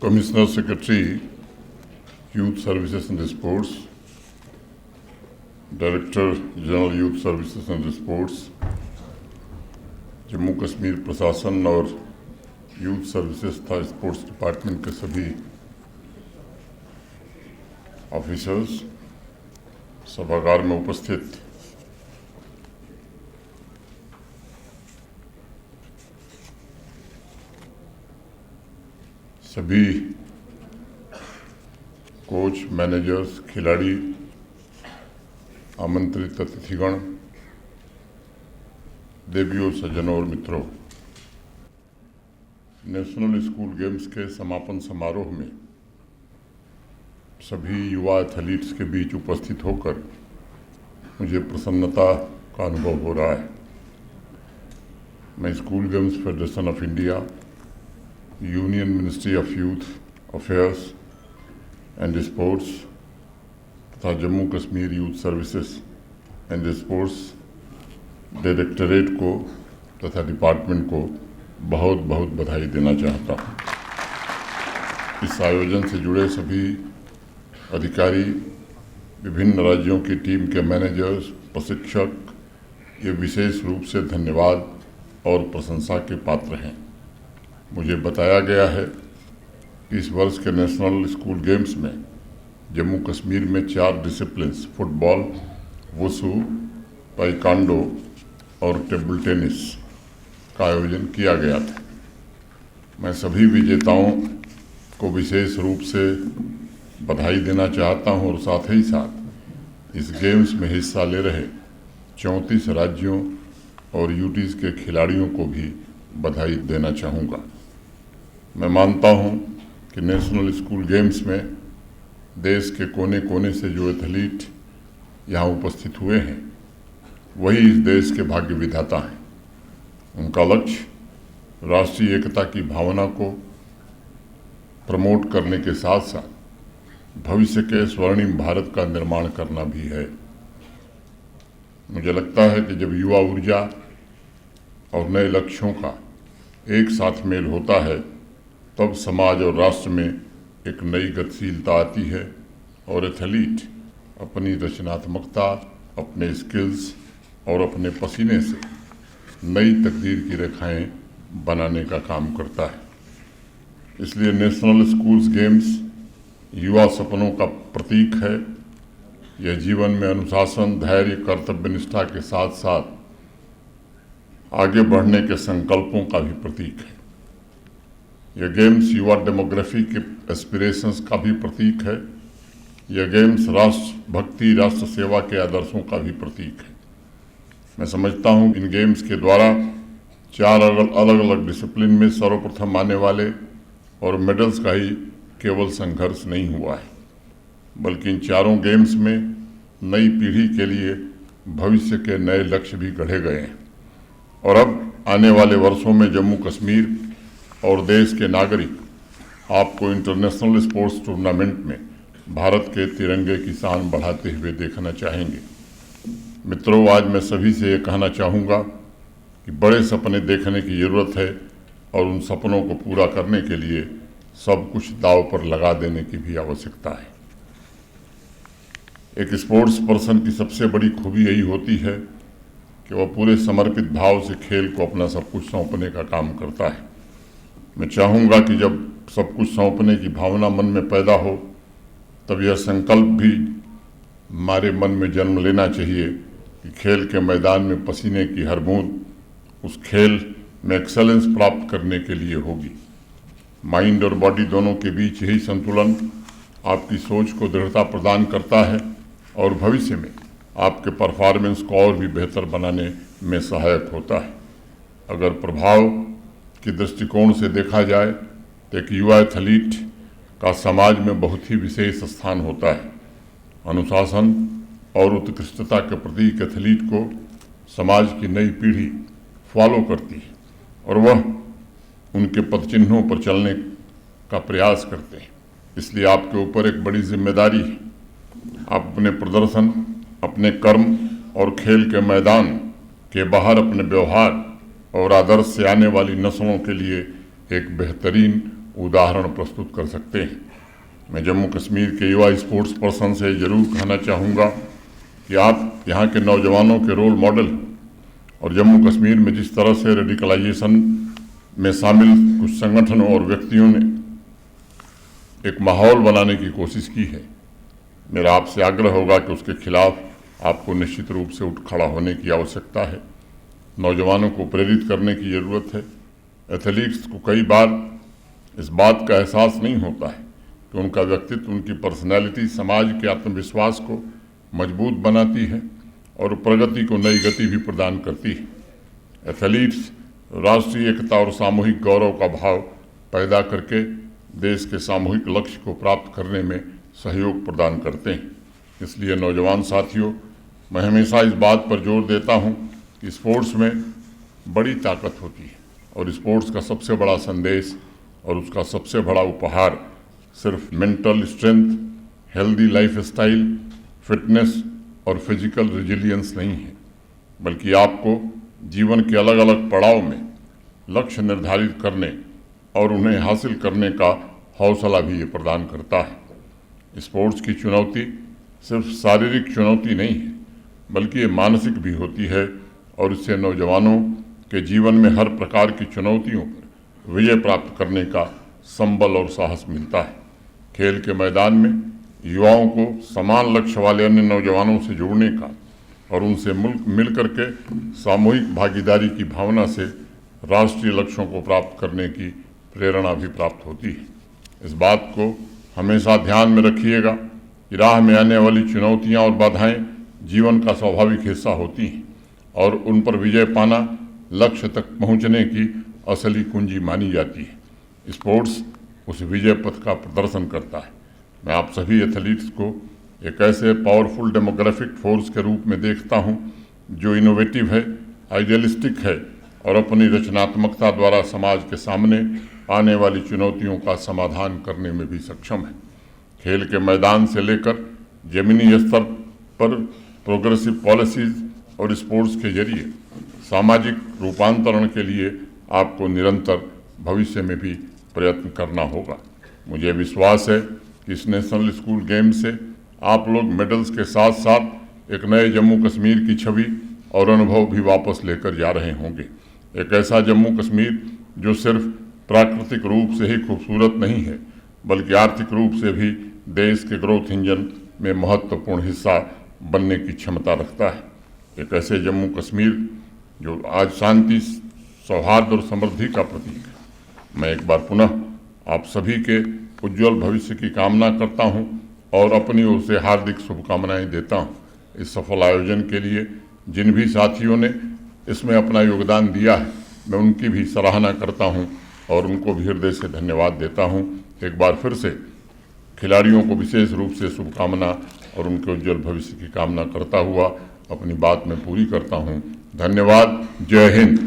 Commissioner Secretary, Youth Services and Sports, Director General Youth Services and Sports, Jammu Kashmir प्रशासन और youth services तथा sports department के सभी officers, सभागार में उपस्थित सभी कोच, मैनेजर्स, खिलाड़ी, आमंत्रित अतिथिगण, देवियों, सज्जनों और मित्रों, नेशनल स्कूल गेम्स के समापन समारोह में सभी युवा एथलीट्स के बीच उपस्थित होकर मुझे प्रसन्नता का अनुभव हो रहा है। मैं school games federation of India, union ministry of youth affairs and sports तथा Jammu Kashmir youth services and sports directorate को तथा डिपार्टमेंट को बहुत बहुत बधाई देना चाहता हूँ। इस आयोजन से जुड़े सभी अधिकारी, विभिन्न राज्यों की टीम के मैनेजर्स, प्रशिक्षक, ये विशेष रूप से धन्यवाद और प्रशंसा के पात्र हैं। मुझे बताया गया है कि इस वर्ष के नेशनल स्कूल गेम्स में जम्मू कश्मीर में 4 डिसिप्लिन्स फुटबॉल, वुशु, ताइक्वांडो और टेबल टेनिस का आयोजन किया गया था। मैं सभी विजेताओं को विशेष रूप से बधाई देना चाहता हूं और साथ ही साथ इस गेम्स में हिस्सा ले रहे 34 राज्यों और यूटीज़ के खिलाड़ियों को भी बधाई देना चाहूँगा। मैं मानता हूं कि नेशनल स्कूल गेम्स में देश के कोने कोने से जो एथलीट यहाँ उपस्थित हुए हैं, वही इस देश के भाग्य विधाता हैं। उनका लक्ष्य राष्ट्रीय एकता की भावना को प्रमोट करने के साथ साथ भविष्य के स्वर्णिम भारत का निर्माण करना भी है। मुझे लगता है कि जब युवा ऊर्जा और नए लक्ष्यों का एक साथ मेल होता है, तब समाज और राष्ट्र में एक नई गतिशीलता आती है और एथलीट अपनी रचनात्मकता, अपने स्किल्स और अपने पसीने से नई तकदीर की रेखाएं बनाने का काम करता है। इसलिए नेशनल स्कूल्स गेम्स युवा सपनों का प्रतीक है। यह जीवन में अनुशासन, धैर्य, कर्तव्यनिष्ठा के साथ साथ आगे बढ़ने के संकल्पों का भी प्रतीक है। यह गेम्स युवा डेमोग्राफी के एस्पिरेशंस का भी प्रतीक है। यह गेम्स राष्ट्र भक्ति, राष्ट्र सेवा के आदर्शों का भी प्रतीक है। मैं समझता हूँ इन गेम्स के द्वारा 4 अलग अलग डिसिप्लिन में सर्वप्रथम आने वाले और मेडल्स का ही केवल संघर्ष नहीं हुआ है, बल्कि इन चारों गेम्स में नई पीढ़ी के लिए भविष्य के नए लक्ष्य भी गढ़े गए हैं। और अब आने वाले वर्षों में जम्मू कश्मीर और देश के नागरिक आपको इंटरनेशनल स्पोर्ट्स टूर्नामेंट में भारत के तिरंगे की शान बढ़ाते हुए देखना चाहेंगे। मित्रों, आज मैं सभी से ये कहना चाहूँगा कि बड़े सपने देखने की ज़रूरत है और उन सपनों को पूरा करने के लिए सब कुछ दांव पर लगा देने की भी आवश्यकता है। एक स्पोर्ट्स पर्सन की सबसे बड़ी खूबी यही होती है कि वह पूरे समर्पित भाव से खेल को अपना सब कुछ सौंपने का काम करता है। मैं चाहूँगा कि जब सब कुछ सौंपने की भावना मन में पैदा हो, तब यह संकल्प भी हमारे मन में जन्म लेना चाहिए कि खेल के मैदान में पसीने की हर बूंद उस खेल में एक्सेलेंस प्राप्त करने के लिए होगी। माइंड और बॉडी दोनों के बीच यही संतुलन आपकी सोच को दृढ़ता प्रदान करता है और भविष्य में आपके परफॉर्मेंस को और भी बेहतर बनाने में सहायक होता है। अगर प्रभाव की दृष्टिकोण से देखा जाए तो एक युवा एथलीट का समाज में बहुत ही विशेष स्थान होता है। अनुशासन और उत्कृष्टता के प्रति एथलीट को समाज की नई पीढ़ी फॉलो करती है और वह उनके पदचिन्हों पर चलने का प्रयास करते हैं। इसलिए आपके ऊपर एक बड़ी जिम्मेदारी है। आप अपने प्रदर्शन, अपने कर्म और खेल के मैदान के बाहर अपने व्यवहार और आदर्श से आने वाली नस्लों के लिए एक बेहतरीन उदाहरण प्रस्तुत कर सकते हैं। मैं जम्मू कश्मीर के युवा स्पोर्ट्स पर्सन से जरूर कहना चाहूँगा कि आप यहाँ के नौजवानों के रोल मॉडल और जम्मू कश्मीर में जिस तरह से रेडिकलाइजेशन में शामिल कुछ संगठनों और व्यक्तियों ने एक माहौल बनाने की कोशिश की है, मेरा आपसे आग्रह होगा कि उसके खिलाफ आपको निश्चित रूप से उठ खड़ा होने की आवश्यकता है। नौजवानों को प्रेरित करने की ज़रूरत है। एथलीट्स को कई बार इस बात का एहसास नहीं होता है कि उनका व्यक्तित्व, उनकी पर्सनैलिटी समाज के आत्मविश्वास को मजबूत बनाती है और प्रगति को नई गति भी प्रदान करती है। एथलीट्स राष्ट्रीय एकता और सामूहिक गौरव का भाव पैदा करके देश के सामूहिक लक्ष्य को प्राप्त करने में सहयोग प्रदान करते हैं। इसलिए नौजवान साथियों, मैं हमेशा इस बात पर जोर देता हूं कि स्पोर्ट्स में बड़ी ताकत होती है और स्पोर्ट्स का सबसे बड़ा संदेश और उसका सबसे बड़ा उपहार सिर्फ mental strength, healthy life style, fitness और फिजिकल रेजिलियंस नहीं है, बल्कि आपको जीवन के अलग अलग पड़ाव में लक्ष्य निर्धारित करने और उन्हें हासिल करने का हौसला भी ये प्रदान करता है। स्पोर्ट्स की चुनौती सिर्फ शारीरिक चुनौती नहीं है, बल्कि ये मानसिक भी होती है और इससे नौजवानों के जीवन में हर प्रकार की चुनौतियों पर विजय प्राप्त करने का संबल और साहस मिलता है। खेल के मैदान में युवाओं को समान लक्ष्य वाले अन्य नौजवानों से जुड़ने का और उनसे मिलकर के सामूहिक भागीदारी की भावना से राष्ट्रीय लक्ष्यों को प्राप्त करने की प्रेरणा भी प्राप्त होती है। इस बात को हमेशा ध्यान में रखिएगा कि राह में आने वाली चुनौतियां और बाधाएं जीवन का स्वाभाविक हिस्सा होती हैं और उन पर विजय पाना लक्ष्य तक पहुंचने की असली कुंजी मानी जाती है। स्पोर्ट्स उस विजय पथ का प्रदर्शन करता है। मैं आप सभी एथलीट्स को एक ऐसे पावरफुल डेमोग्राफिक फोर्स के रूप में देखता हूं जो इनोवेटिव है, आइडियलिस्टिक है और अपनी रचनात्मकता द्वारा समाज के सामने आने वाली चुनौतियों का समाधान करने में भी सक्षम है। खेल के मैदान से लेकर जमीनी स्तर पर प्रोग्रेसिव पॉलिसीज और स्पोर्ट्स के जरिए सामाजिक रूपांतरण के लिए आपको निरंतर भविष्य में भी प्रयत्न करना होगा। मुझे विश्वास है कि इस नेशनल स्कूल गेम से आप लोग मेडल्स के साथ साथ एक नए जम्मू कश्मीर की छवि और अनुभव भी वापस लेकर जा रहे होंगे। एक ऐसा जम्मू कश्मीर जो सिर्फ प्राकृतिक रूप से ही खूबसूरत नहीं है, बल्कि आर्थिक रूप से भी देश के ग्रोथ इंजन में महत्वपूर्ण हिस्सा बनने की क्षमता रखता है। एक ऐसे जम्मू कश्मीर जो आज शांति, सौहार्द और समृद्धि का प्रतीक है। मैं एक बार पुनः आप सभी के उज्जवल भविष्य की कामना करता हूं और अपनी ओर से हार्दिक शुभकामनाएं देता हूं। इस सफल आयोजन के लिए जिन भी साथियों ने इसमें अपना योगदान दिया है, मैं उनकी भी सराहना करता हूं और उनको भी हृदय से धन्यवाद देता हूं। एक बार फिर से खिलाड़ियों को विशेष रूप से शुभकामना और उनके उज्जवल भविष्य की कामना करता हुआ अपनी बात में पूरी करता हूं। धन्यवाद। जय हिंद।